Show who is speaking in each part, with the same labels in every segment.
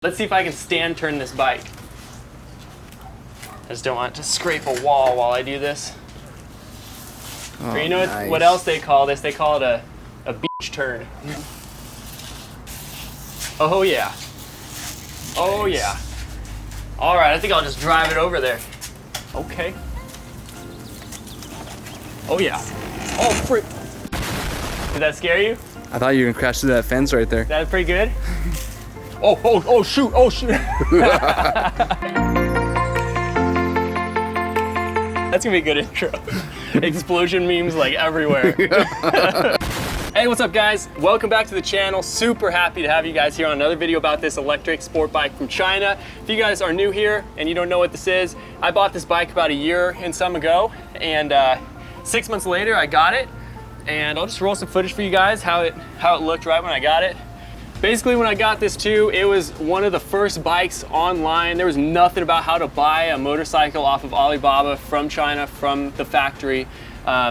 Speaker 1: Let's see if I can stand turn this bike. I just don't want it to scrape a wall while I do this.
Speaker 2: Oh,
Speaker 1: Or you know
Speaker 2: nice.
Speaker 1: what else they call this? They call it a beach turn. Oh yeah. Oh yeah. All right, I think I'll just drive it over there. Okay. Oh yeah. Oh frick. Did that scare you?
Speaker 2: I thought you were gonna crash through that fence right there.
Speaker 1: That's pretty good. Oh shoot, oh shoot. That's gonna be a good intro. Explosion memes like everywhere. Hey, what's up guys? Welcome back to the channel. Super happy to have you guys here on another video about this electric sport bike from China. If you guys are new here and you don't know what this is, I bought this bike about a year and some ago, and 6 months later I got it, and I'll just roll some footage for you guys how it looked right when I got it. Basically, when I got this too, it was one of the first bikes online. There was nothing about how to buy a motorcycle off of Alibaba from China, from the factory.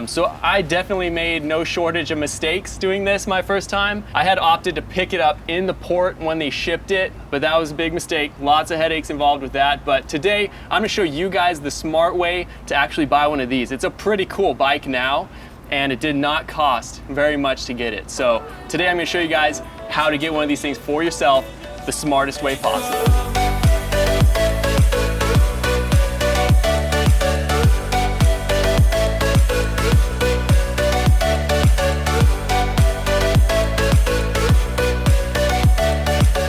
Speaker 1: So I definitely made no shortage of mistakes doing this my first time. I had opted to pick it up in the port when they shipped it, but that was a big mistake. Lots of headaches involved with that. But today, I'm gonna show you guys the smart way to actually buy one of these. It's a pretty cool bike now, and it did not cost very much to get it. So today I'm gonna show you guys how to get one of these things for yourself the smartest way possible.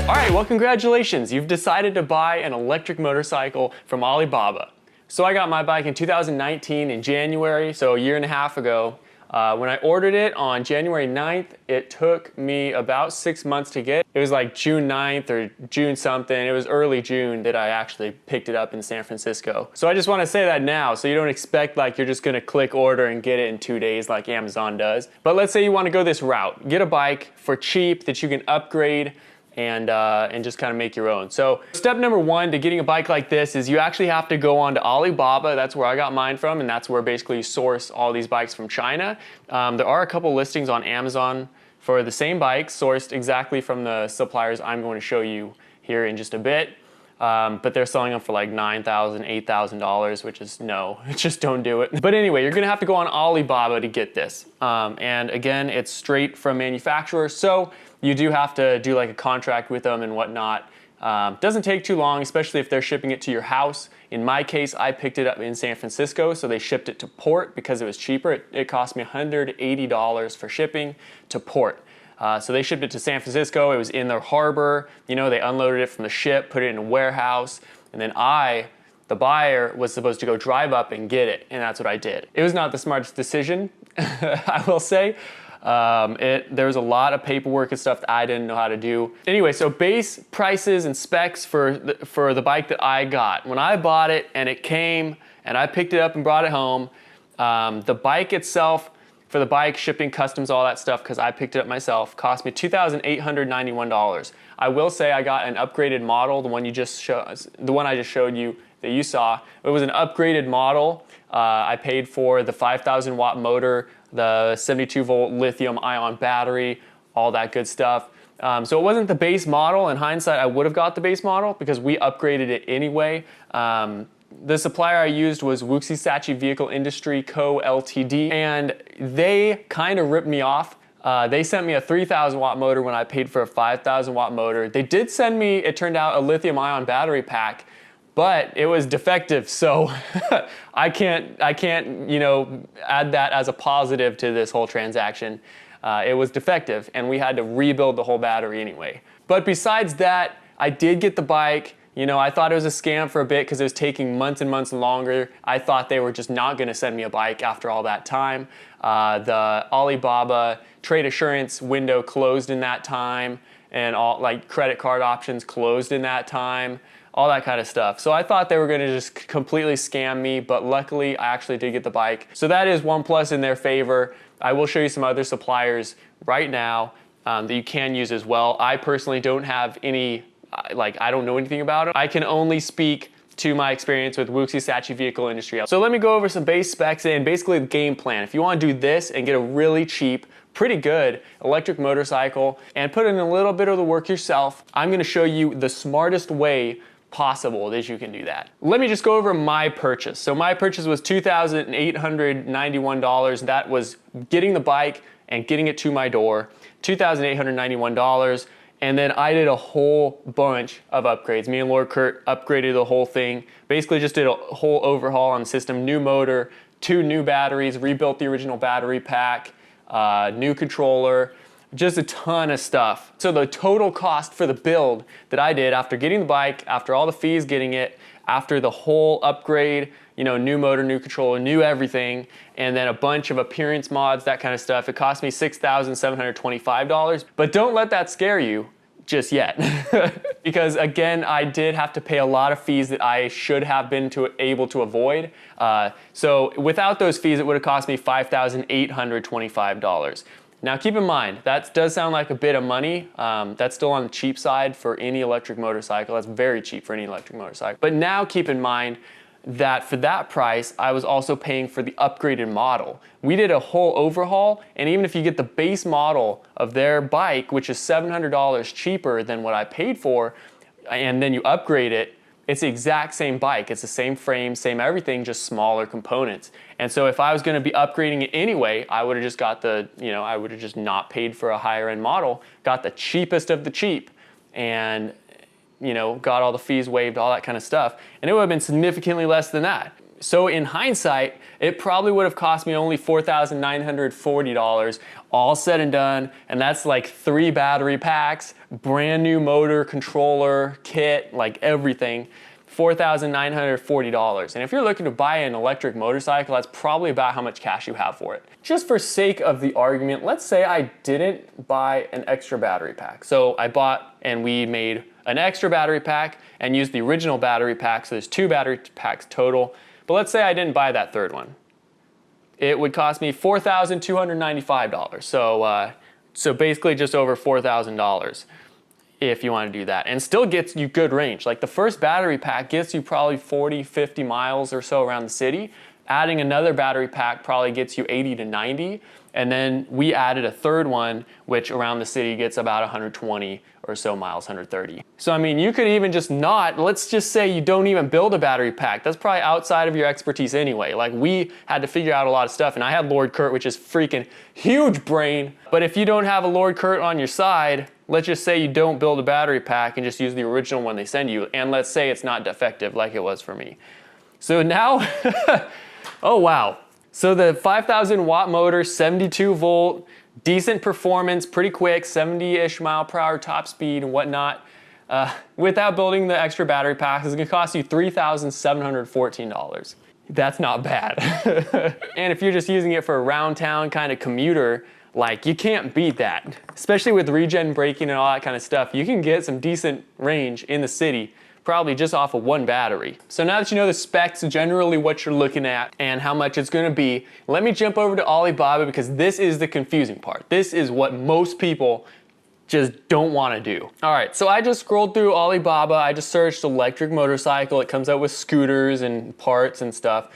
Speaker 1: All right, well, congratulations. You've decided to buy an electric motorcycle from Alibaba. So I got my bike in 2019 in January, so a year and a half ago. When I ordered it on January 9th, it took me about 6 months to get. It was like June 9th or June something. It was early June that I actually picked it up in San Francisco. So I just want to say that now, so you don't expect like you're just gonna click order and get it in 2 days like Amazon does. But let's say you want to go this route. Get a bike for cheap that you can upgrade and just kind of make your own. So step number one to getting a bike like this is you actually have to go on to Alibaba. That's where I got mine from, and that's where basically you source all these bikes from China. There are a couple listings on Amazon for the same bikes sourced exactly from the suppliers I'm going to show you here in just a bit. But they're selling them for like $9,000, $8,000, which is no, just don't do it. But anyway, you're gonna have to go on Alibaba to get this. And again, it's straight from manufacturer, so you do have to do like a contract with them and whatnot. Doesn't take too long, especially if they're shipping it to your house. In my case, I picked it up in San Francisco, so they shipped it to port because it was cheaper. It cost me $180 for shipping to port. So they shipped it to San Francisco. It was in their harbor. You know, they unloaded it from the ship, put it in a warehouse, and then I, the buyer, was supposed to go drive up and get it, and that's what I did. It was not the smartest decision, I will say. There was a lot of paperwork and stuff that I didn't know how to do. Anyway, so base prices and specs for the bike that I got. When I bought it and it came and I picked it up and brought it home, the bike itself, for the bike, shipping, customs, all that stuff, because I picked it up myself, cost me $2,891. I will say I got an upgraded model, the one I just showed you that you saw. It was an upgraded model. I paid for the 5,000 watt motor, the 72 volt lithium ion battery, all that good stuff. So it wasn't the base model. In hindsight, I would have got the base model because we upgraded it anyway. The supplier I used was Wuxi Sachi Vehicle Industry Co. Ltd. and they kind of ripped me off. They sent me a 3,000 watt motor when I paid for a 5,000 watt motor. They did send me, it turned out, a lithium ion battery pack, but it was defective, so I can't, you know, add that as a positive to this whole transaction. It was defective, and we had to rebuild the whole battery anyway. But besides that, I did get the bike. You know, I thought it was a scam for a bit because it was taking months and months longer. I thought they were just not gonna send me a bike after all that time. The Alibaba trade assurance window closed in that time, and all like credit card options closed in that time, all that kind of stuff. So I thought they were gonna just completely scam me, but luckily I actually did get the bike. So that is one plus in their favor. I will show you some other suppliers right now that you can use as well. I personally don't have any, I don't know anything about it. I can only speak to my experience with Wuxi Sachi vehicle industry. So let me go over some base specs and basically the game plan. If you want to do this and get a really cheap, pretty good electric motorcycle and put in a little bit of the work yourself, I'm going to show you the smartest way possible that you can do that. Let me just go over my purchase. So my purchase was $2,891. That was getting the bike and getting it to my door, $2,891. And then I did a whole bunch of upgrades. Me and Lord Kurt upgraded the whole thing. Basically just did a whole overhaul on the system, new motor, 2 new batteries, rebuilt the original battery pack, new controller, just a ton of stuff. So the total cost for the build that I did after getting the bike, after all the fees getting it, after the whole upgrade, you know, new motor, new controller, new everything, and then a bunch of appearance mods, that kind of stuff, it cost me $6,725. But don't let that scare you just yet. Because again, I did have to pay a lot of fees that I should have been able to avoid. So without those fees, it would have cost me $5,825. Now keep in mind, that does sound like a bit of money. That's still on the cheap side for any electric motorcycle. That's very cheap for any electric motorcycle. But now keep in mind that for that price, I was also paying for the upgraded model. We did a whole overhaul, and even if you get the base model of their bike, which is $700 cheaper than what I paid for, and then you upgrade it, it's the exact same bike. It's the same frame, same everything, just smaller components. And so if I was gonna be upgrading it anyway, I would have just got the, you know, I would have just not paid for a higher end model, got the cheapest of the cheap, and you know, got all the fees waived, all that kind of stuff. And it would have been significantly less than that. So in hindsight, it probably would have cost me only $4,940, all said and done. And that's like 3 battery packs, brand new motor, controller, kit, like everything. $4,940. And if you're looking to buy an electric motorcycle, that's probably about how much cash you have for it. Just for sake of the argument, let's say I didn't buy an extra battery pack. So I bought and we made an extra battery pack and used the original battery pack. So there's 2 battery packs total. But let's say I didn't buy that third one. It would cost me $4,295. So basically just over $4,000. If you want to do that, and still gets you good range. Like the first battery pack gets you probably 40, 50 miles or so around the city. Adding another battery pack probably gets you 80 to 90. And then we added a third one, which around the city gets about 120 or so miles, 130. So I mean, you could even just not, let's just say you don't even build a battery pack. That's probably outside of your expertise anyway. Like we had to figure out a lot of stuff, and I had Lord Kurt, which is freaking huge brain. But if you don't have a Lord Kurt on your side, let's just say you don't build a battery pack and just use the original one they send you, and let's say it's not defective like it was for me. So now, oh wow. So the 5,000 watt motor, 72 volt, decent performance, pretty quick, 70-ish mile per hour top speed and whatnot. Without building the extra battery pack, it's gonna cost you $3,714. That's not bad. And if you're just using it for a round town kind of commuter, like you can't beat that. Especially with regen braking and all that kind of stuff, you can get some decent range in the city, probably just off of 1 battery. So now that you know the specs, generally what you're looking at and how much it's gonna be, let me jump over to Alibaba because this is the confusing part. This is what most people just don't wanna do. All right, so I just scrolled through Alibaba, I just searched electric motorcycle, it comes out with scooters and parts and stuff,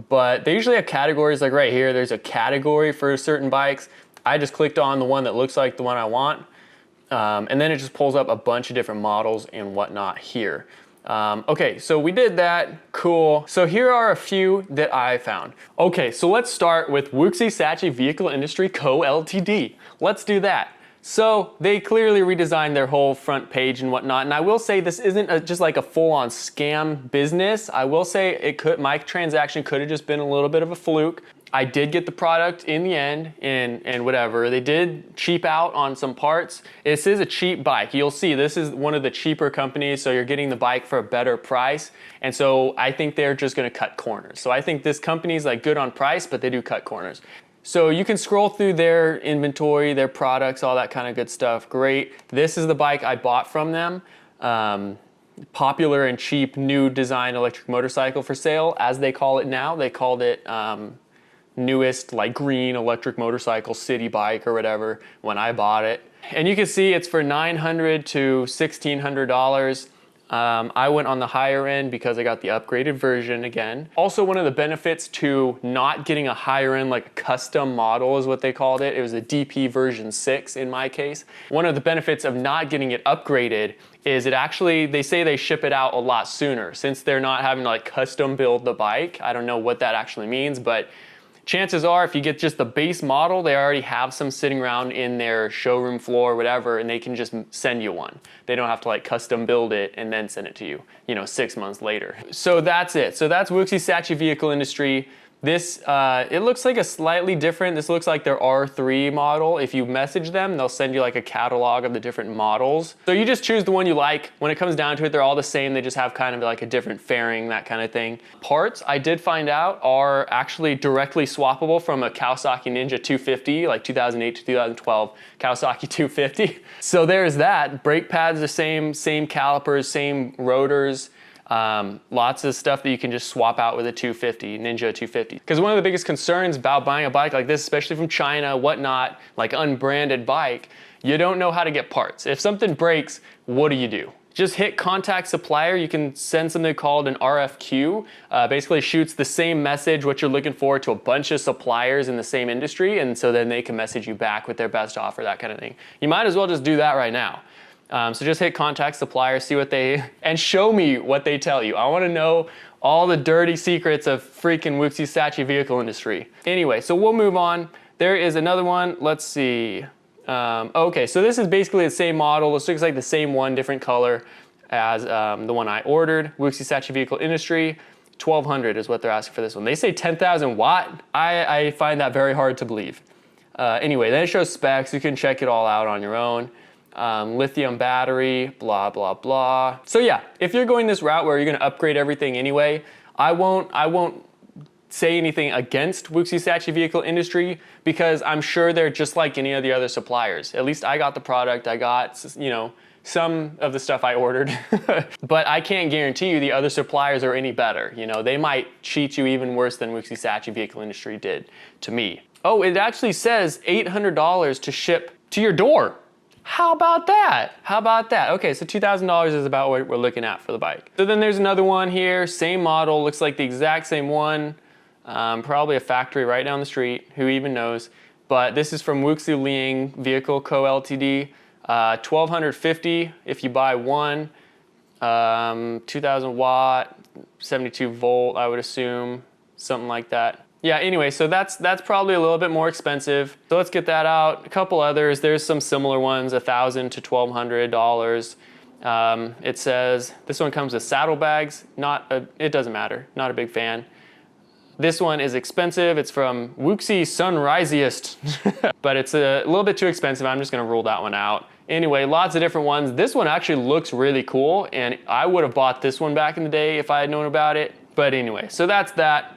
Speaker 1: but they usually have categories like right here, there's a category for certain bikes. I just clicked on the one that looks like the one I want. And then it just pulls up a bunch of different models and whatnot here. Okay, so we did that, cool. So here are a few that I found. Okay, so let's start with Wuxi Sachi Vehicle Industry Co. Ltd. Let's do that. So they clearly redesigned their whole front page and whatnot. And I will say this isn't just like a full-on scam business. I will say my transaction could have just been a little bit of a fluke. I did get the product in the end and whatever. They did cheap out on some parts. This is a cheap bike. You'll see this is one of the cheaper companies, so you're getting the bike for a better price. And so I think they're just gonna cut corners. So I think this company's like good on price, but they do cut corners. So you can scroll through their inventory, their products, all that kind of good stuff. Great. This is the bike I bought from them. Popular and cheap new design electric motorcycle for sale, as they call it now. They called it newest like green electric motorcycle city bike or whatever when I bought it. And you can see it's for $900 to $1,600. I went on the higher end because I got the upgraded version again. Also, one of the benefits to not getting a higher end, like a custom model is what they called it. It was a DP version 6 in my case. One of the benefits of not getting it upgraded is it actually, they say they ship it out a lot sooner since they're not having to like custom build the bike. I don't know what that actually means, but chances are if you get just the base model, they already have some sitting around in their showroom floor or whatever, and they can just send you one. They don't have to like custom build it and then send it to you, 6 months later. So that's it. So that's Wuxi Sachi Vehicle Industry. This, it looks like a slightly different, this looks like their R3 model. If you message them, they'll send you like a catalog of the different models. So you just choose the one you like. When it comes down to it, they're all the same. They just have kind of like a different fairing, that kind of thing. Parts, I did find out, are actually directly swappable from a Kawasaki Ninja 250, like 2008 to 2012 Kawasaki 250. So there's that. Brake pads the same calipers, same rotors. Lots of stuff that you can just swap out with a 250, Ninja 250. Because one of the biggest concerns about buying a bike like this, especially from China, whatnot, like unbranded bike, you don't know how to get parts. If something breaks, what do? Just hit contact supplier. You can send something called an RFQ. Basically shoots the same message, what you're looking for, to a bunch of suppliers in the same industry, and so then they can message you back with their best offer, that kind of thing. You might as well just do that right now. So just hit contact supplier, see what and show me what they tell you. I want to know all the dirty secrets of freaking Wuxi Sachi Vehicle Industry. Anyway, so we'll move on. There is another one. Let's see. Okay, so this is basically the same model. This looks like the same one, different color as the one I ordered. Wuxi Sachi Vehicle Industry. 1200 is what they're asking for this one. They say 10,000 watt. I find that very hard to believe. Anyway, then it shows specs. You can check it all out on your own. Lithium battery, blah, blah, blah. So yeah, if you're going this route where you're gonna upgrade everything anyway, I won't say anything against Wuxi Sachi Vehicle Industry because I'm sure they're just like any of the other suppliers. At least I got the product, I got, some of the stuff I ordered, but I can't guarantee you the other suppliers are any better. They might cheat you even worse than Wuxi Sachi Vehicle Industry did to me. Oh, it actually says $800 to ship to your door. How about that? How about that? Okay, so $2,000 is about what we're looking at for the bike. So then there's another one here, same model, looks like the exact same one. Probably a factory right down the street, who even knows. But this is from Wuxi Liang Vehicle Co. Ltd. 1250 if you buy one. 2000 watt, 72 volt, I would assume, something like that. Yeah, anyway, so that's probably a little bit more expensive. So let's get that out. A couple others, there's some similar ones, $1,000 to $1,200. It says, this one comes with saddlebags. It doesn't matter, not a big fan. This one is expensive. It's from Wuxi Sunrisiest, but it's a little bit too expensive. I'm just gonna rule that one out. Anyway, lots of different ones. This one actually looks really cool, and I would have bought this one back in the day if I had known about it. But anyway, so that's that.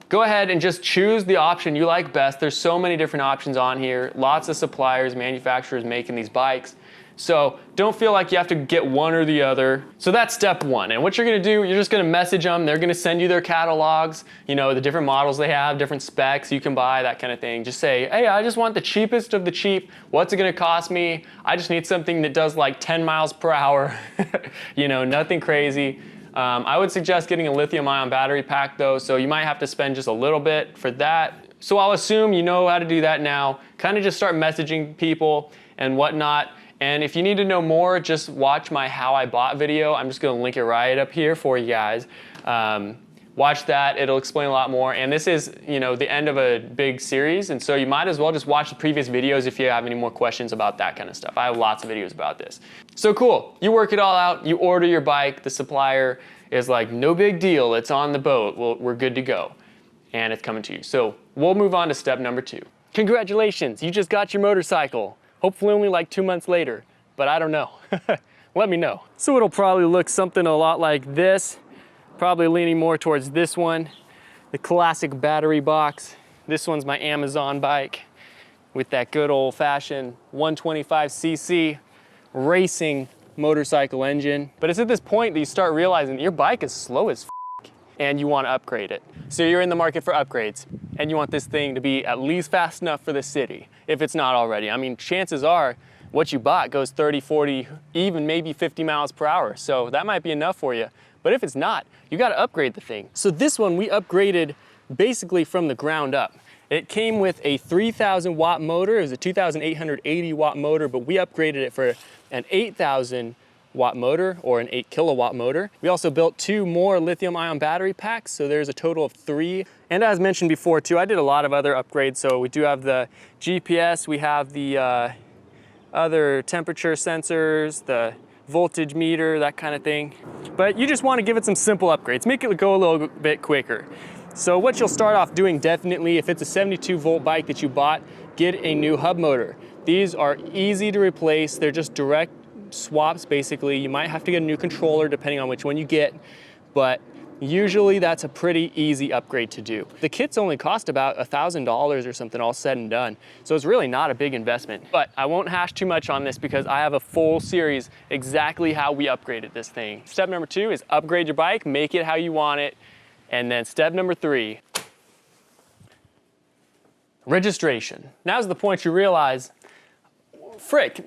Speaker 1: Go ahead and just choose the option you like best. There's so many different options on here. Lots of suppliers, manufacturers making these bikes. So don't feel like you have to get one or the other. So that's step one. And what you're gonna do, you're just gonna message them. They're gonna send you their catalogs, the different models they have, different specs you can buy, that kind of thing. Just say, hey, I just want the cheapest of the cheap. What's it gonna cost me? I just need something that does like 10 miles per hour. Nothing crazy. I would suggest getting a lithium-ion battery pack though, so you might have to spend just a little bit for that. So I'll assume you know how to do that now. Kind of just start messaging people and whatnot. And if you need to know more, just watch my How I Bought video. I'm just gonna link it right up here for you guys. Watch that, it'll explain a lot more. And this is, the end of a big series, and so you might as well just watch the previous videos if you have any more questions about that kind of stuff. I have lots of videos about this. So cool, you work it all out, you order your bike, the supplier is like, no big deal, it's on the boat, well, we're good to go. And it's coming to you. So we'll move on to step number 2. Congratulations, you just got your motorcycle. Hopefully only like 2 months later, but I don't know. Let me know. So it'll probably look something a lot like this. Probably leaning more towards this one, the classic battery box. This one's my Amazon bike with that good old-fashioned 125cc racing motorcycle engine. But it's at this point that you start realizing that your bike is slow as f***, and you want to upgrade it. So you're in the market for upgrades, and you want this thing to be at least fast enough for the city, if it's not already. I mean, chances are what you bought goes 30, 40, even maybe 50 miles per hour. So that might be enough for you. But if it's not, you gotta upgrade the thing. So this one we upgraded basically from the ground up. It came with a 3,000 watt motor. It was a 2,880 watt motor, but we upgraded it for an 8,000 watt motor or an 8 kilowatt motor. We also built 2 more lithium ion battery packs, so there's a total of 3. And as mentioned before too, I did a lot of other upgrades. So we do have the GPS, we have the other temperature sensors, the voltage meter, that kind of thing. But you just want to give it some simple upgrades, make it go a little bit quicker. So what you'll start off doing definitely, if it's a 72 volt bike that you bought, get a new hub motor. These are easy to replace. They're just direct swaps basically. You might have to get a new controller depending on which one you get, but usually that's a pretty easy upgrade to do. The kits only cost about $1,000 or something all said and done. So it's really not a big investment, but I won't hash too much on this because I have a full series exactly how we upgraded this thing. Step number 2 is upgrade your bike, make it how you want it. And then step number 3, registration. Now's the point you realize, frick,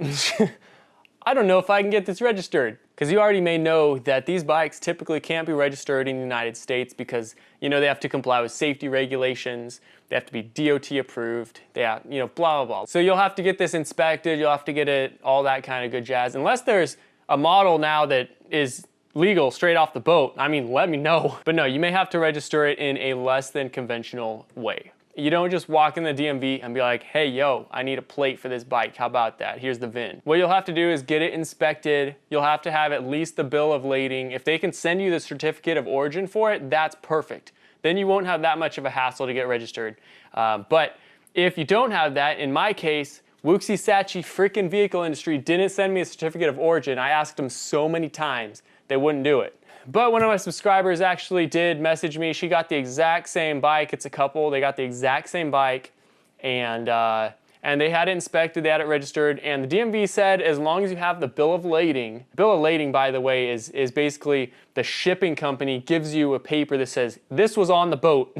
Speaker 1: I don't know if I can get this registered. Because you already may know that these bikes typically can't be registered in the United States because, you know, they have to comply with safety regulations, they have to be DOT approved, they have, you know, blah, blah, blah. So you'll have to get this inspected, you'll have to get it, all that kind of good jazz. Unless there's a model now that is legal straight off the boat, I mean, let me know. But no, you may have to register it in a less than conventional way. You don't just walk in the DMV and be like, hey, yo, I need a plate for this bike. How about that? Here's the VIN. What you'll have to do is get it inspected. You'll have to have at least the bill of lading. If they can send you the certificate of origin for it, that's perfect. Then you won't have that much of a hassle to get registered. But if you don't have that, in my case, Wuxi Sachi freaking vehicle industry didn't send me a certificate of origin. I asked them so many times, they wouldn't do it. But one of my subscribers actually did message me. She got the exact same bike. It's a couple. They got the exact same bike, and they had it inspected. They had it registered, and the DMV said as long as you have the bill of lading. Bill of lading, by the way, is basically the shipping company gives you a paper that says this was on the boat.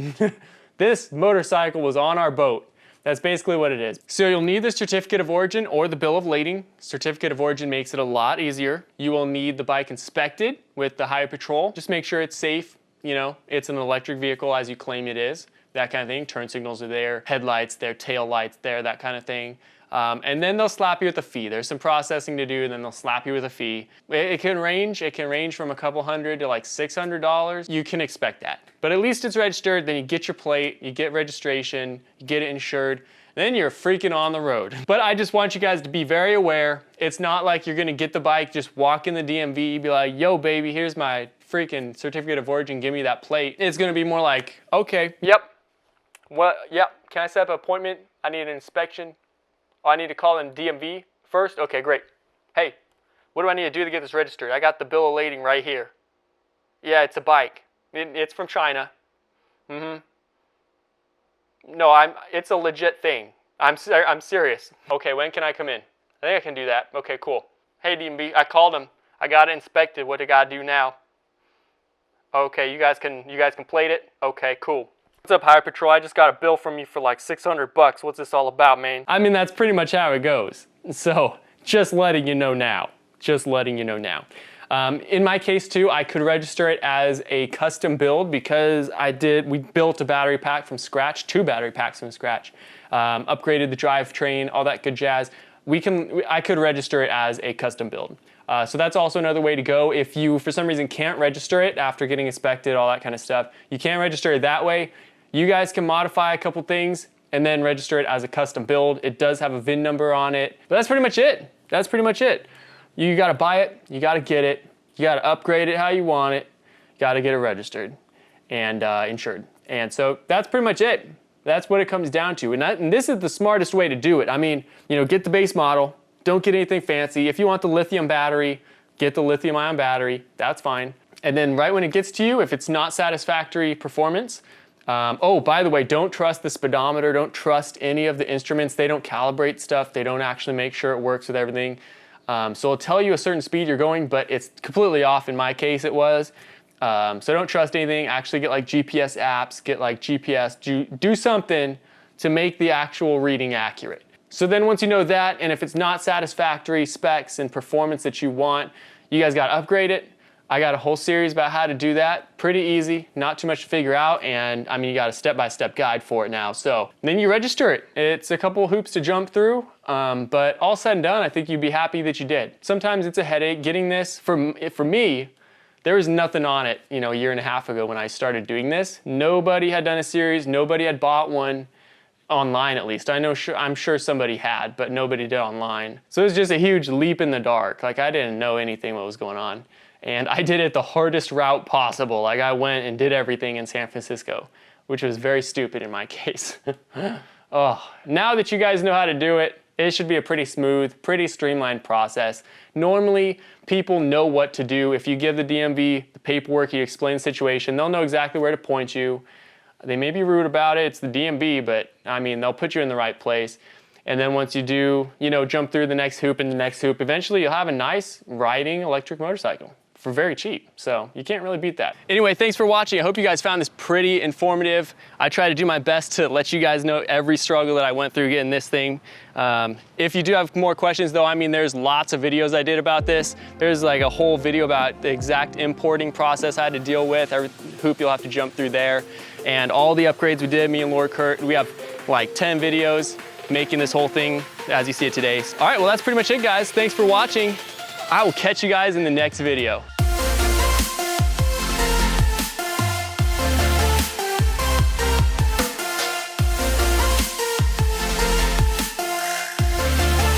Speaker 1: This motorcycle was on our boat. That's basically what it is. So you'll need the certificate of origin or the bill of lading. Certificate of origin makes it a lot easier. You will need the bike inspected with the highway patrol. Just make sure it's safe. You know, it's an electric vehicle as you claim it is. That kind of thing. Turn signals are there, headlights there, tail lights there, that kind of thing. And then they'll slap you with a fee. There's some processing to do, and then they'll slap you with a fee. It can range from a couple hundred to like $600. You can expect that. But at least it's registered, then you get your plate, you get registration, you get it insured, then you're freaking on the road. But I just want you guys to be very aware. It's not like you're gonna get the bike, just walk in the DMV, be like, yo baby, here's my freaking certificate of origin, give me that plate. It's gonna be more like, okay, yep, can I set up an appointment? I need an inspection. Oh, I need to call in DMV first? Okay, great. Hey, what do I need to do to get this registered? I got the bill of lading right here. Yeah, it's a bike. It's from China. No, it's a legit thing. I'm serious. Okay, when can I come in? I think I can do that. Okay, cool. Hey, DMV, I called them. I got it inspected. What do I gotta do now? Okay, you guys can plate it? Okay, cool. What's up, Highway Patrol? I just got a bill from you for like $600. What's this all about, man? I mean, that's pretty much how it goes. So, just letting you know now. Just letting you know now. In my case too, I could register it as a custom build because we built a battery pack from scratch, 2 battery packs from scratch, upgraded the drivetrain, all that good jazz. I could register it as a custom build. So that's also another way to go. If you, for some reason, can't register it after getting inspected, all that kind of stuff, you can't register it that way. You guys can modify a couple things and then register it as a custom build. It does have a VIN number on it, but that's pretty much it. That's pretty much it. You gotta buy it, you gotta get it, you gotta upgrade it how you want it, you gotta get it registered and insured. And so that's pretty much it. That's what it comes down to. And this is the smartest way to do it. I mean, you know, get the base model, don't get anything fancy. If you want the lithium battery, get the lithium ion battery, that's fine. And then right when it gets to you, if it's not satisfactory performance, oh, by the way, don't trust the speedometer, don't trust any of the instruments. They don't calibrate stuff, they don't actually make sure it works with everything. So it'll tell you a certain speed you're going, but it's completely off. In my case, it was. So don't trust anything. Actually get like GPS apps, get like GPS, do something to make the actual reading accurate. So then once you know that, and if it's not satisfactory specs and performance that you want, you guys got to upgrade it. I got a whole series about how to do that. Pretty easy, not too much to figure out, and I mean, you got a step-by-step guide for it now. So then you register it. It's a couple hoops to jump through, but all said and done, I think you'd be happy that you did. Sometimes it's a headache getting this. For me, there was nothing on it, you know, a year and a half ago when I started doing this. Nobody had done a series, nobody had bought one. Online at least. I'm sure somebody had, but nobody did online. So it was just a huge leap in the dark. Like, I didn't know anything what was going on. And I did it the hardest route possible. Like, I went and did everything in San Francisco, which was very stupid in my case. Oh, now that you guys know how to do it, it should be a pretty smooth, pretty streamlined process. Normally, people know what to do. If you give the DMV the paperwork, you explain the situation, they'll know exactly where to point you. They may be rude about it, it's the DMV, but I mean, they'll put you in the right place. And then once you do, you know, jump through the next hoop and the next hoop, eventually you'll have a nice riding electric motorcycle for very cheap. So you can't really beat that. Anyway, thanks for watching. I hope you guys found this pretty informative. I try to do my best to let you guys know every struggle that I went through getting this thing. If you do have more questions though, I mean, there's lots of videos I did about this. There's like a whole video about the exact importing process I had to deal with, every hoop you'll have to jump through there, and all the upgrades we did, me and Lord Kurt. We have like 10 videos making this whole thing as you see it today. All right, well, that's pretty much it, guys. Thanks for watching. I will catch you guys in the next video.